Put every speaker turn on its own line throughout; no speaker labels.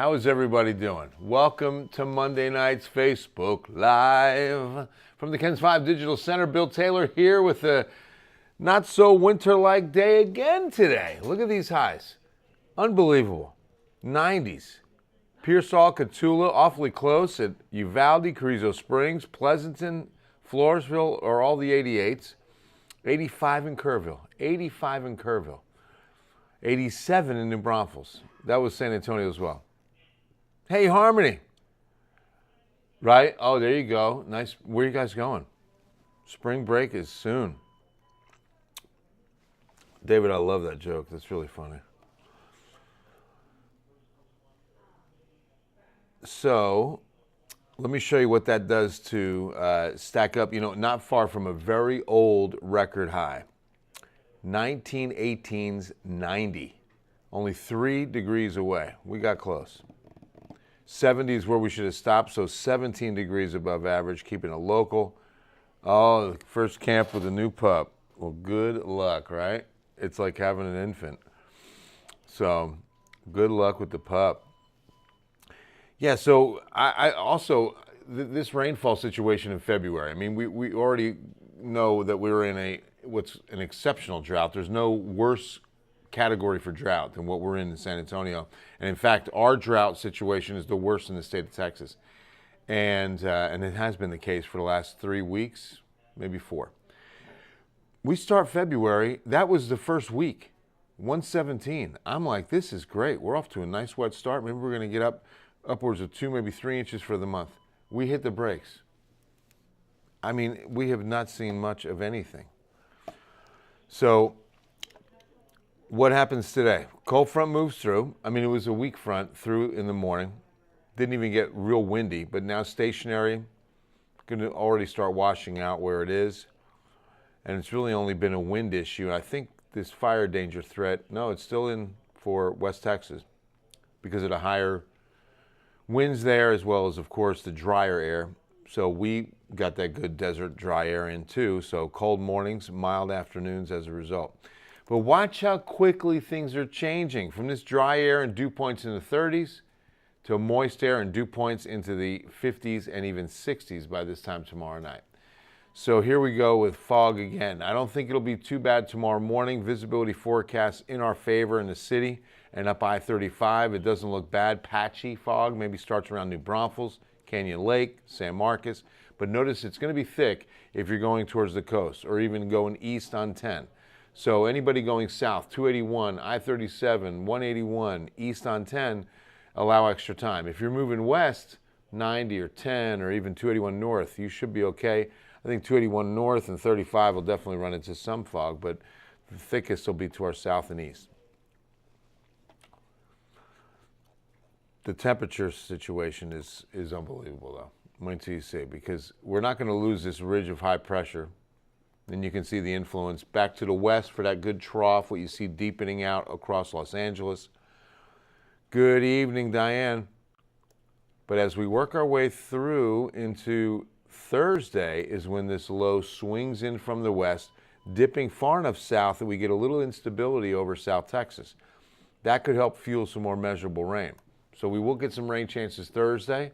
How is everybody doing? Welcome to Monday night's Facebook Live. From the KENS 5 Digital Center, Bill Taylor here with a not so winter-like day again today. Look at these highs. Unbelievable. 90s. Pearsall, Cotulla, awfully close at Uvalde, Carrizo Springs, Pleasanton, Floresville are all the 88s. 85 in Kerrville. 85 in Kerrville. 87 in New Braunfels. That was San Antonio as well. Hey, Harmony. Right? Oh, there you go. Nice. Where are you guys going? Spring break is soon. David, I love that joke. That's really funny. So, let me show you what that does to stack up. You know, not far from a very old record high. 1918's 90. Only 3 degrees away. We got close. 70 is where we should have stopped, so 17 degrees above average, keeping it local. Oh, first camp with a new pup. Well, good luck, right? It's like having an infant. So, good luck with the pup. Yeah, so I also, this rainfall situation in February, I mean, we already know that we're in what's an exceptional drought. There's no worse category for drought than what we're in San Antonio. And in fact, our drought situation is the worst in the state of Texas. And it has been the case for the last 3 weeks, maybe 4. We start February, that was the first week, 117. I'm like, this is great. We're off to a nice wet start. Maybe we're going to get upwards of 2, maybe 3 inches for the month. We hit the brakes. I mean, we have not seen much of anything. So, what happens today? Cold front moves through. I mean, it was a weak front through in the morning. Didn't even get real windy, but now stationary. Going to already start washing out where it is. And it's really only been a wind issue. I think this fire danger threat, no, it's still in for West Texas because of the higher winds there, as well as, of course, the drier air. So we got that good desert dry air in too. So cold mornings, mild afternoons as a result. But watch how quickly things are changing from this dry air and dew points in the 30s to moist air and dew points into the 50s and even 60s by this time tomorrow night. So here we go with fog again. I don't think it'll be too bad tomorrow morning. Visibility forecasts in our favor in the city and up I-35. It doesn't look bad. Patchy fog maybe starts around New Braunfels, Canyon Lake, San Marcos. But notice it's going to be thick if you're going towards the coast or even going east on 10. So anybody going south, 281, I-37, 181, east on 10, allow extra time. If you're moving west, 90 or 10 or even 281 north, you should be okay. I think 281 north and 35 will definitely run into some fog, but the thickest will be to our south and east. The temperature situation is unbelievable, though. Wait until you see, because we're not going to lose this ridge of high pressure. Then you can see the influence back to the west for that good trough, what you see deepening out across Los Angeles. Good evening, Diane. But as we work our way through into Thursday is when this low swings in from the west, dipping far enough south that we get a little instability over South Texas. That could help fuel some more measurable rain. So we will get some rain chances Thursday,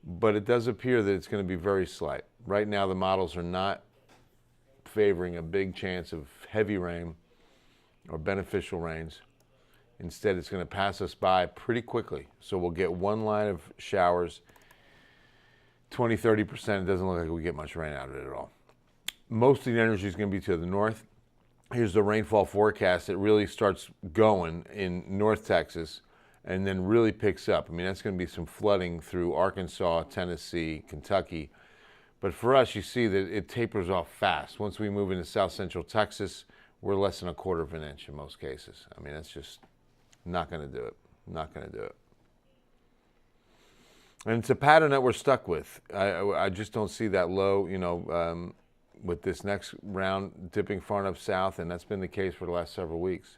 but it does appear that it's going to be very slight. Right now the models are not favoring a big chance of heavy rain or beneficial rains. Instead, it's going to pass us by pretty quickly. So we'll get one line of showers, 20-30%. It doesn't look like we get much rain out of it at all. Most of the energy is going to be to the north. Here's the rainfall forecast. It really starts going in North Texas and then really picks up. I mean, that's going to be some flooding through Arkansas, Tennessee, Kentucky. But for us, you see that it tapers off fast. Once we move into south central Texas, we're less than 1/4 of an inch in most cases. I mean, that's just not going to do it. Not going to do it. And it's a pattern that we're stuck with. I just don't see that low, you know, with this next round dipping far enough south, and that's been the case for the last several weeks.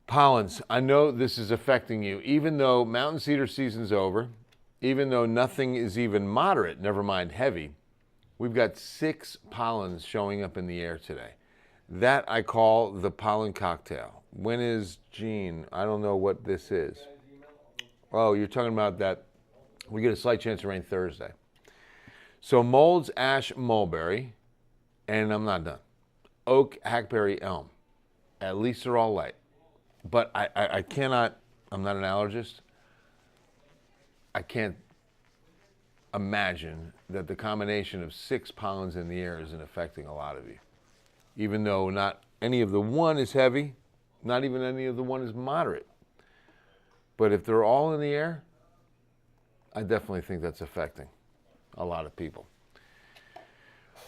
Pollens, I know this is affecting you. Even though mountain cedar season's over, even though nothing is even moderate, never mind heavy, we've got 6 pollens showing up in the air today. That I call the pollen cocktail. When is Gene? I don't know what this is. Oh, you're talking about that. We get a slight chance of rain Thursday. So molds, ash, mulberry, and I'm not done. Oak, hackberry, elm. At least they're all light. But I cannot, I'm not an allergist. I can't imagine that the combination of 6 pollens in the air isn't affecting a lot of you. Even though not any of the one is heavy, not even any of the one is moderate. But if they're all in the air, I definitely think that's affecting a lot of people.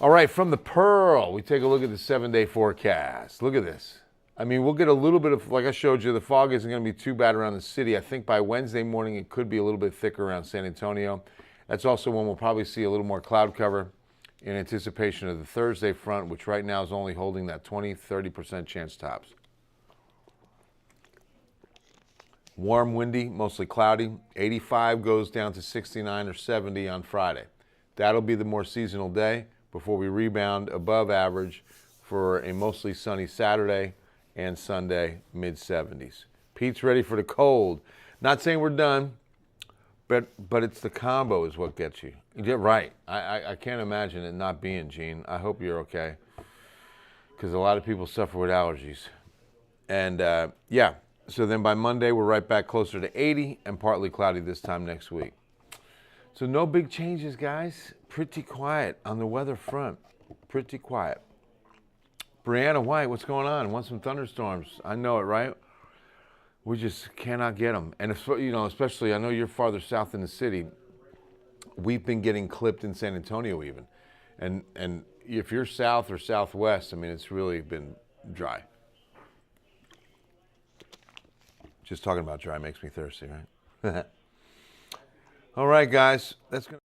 All right, from the Pearl, we take a look at the 7-day forecast. Look at this. I mean, we'll get a little bit of, like I showed you, the fog isn't going to be too bad around the city. I think by Wednesday morning, it could be a little bit thicker around San Antonio. That's also when we'll probably see a little more cloud cover in anticipation of the Thursday front, which right now is only holding that 20-30% chance tops. Warm, windy, mostly cloudy. 85 goes down to 69 or 70 on Friday. That'll be the more seasonal day before we rebound above average for a mostly sunny Saturday and Sunday, mid-70s. Pete's ready for the cold. Not saying we're done, but it's the combo is what gets you. You're right. I can't imagine it not being, Gene. I hope you're okay, because a lot of people suffer with allergies. And yeah, so then by Monday, we're right back closer to 80 and partly cloudy this time next week. So no big changes, guys. Pretty quiet on the weather front. Pretty quiet. Brianna White, what's going on? Want some thunderstorms? I know it, right? We just cannot get them. And if, you know, especially, I know you're farther south in the city. We've been getting clipped in San Antonio even. And if you're south or southwest, I mean, it's really been dry. Just talking about dry makes me thirsty, right? All right, guys. That's gonna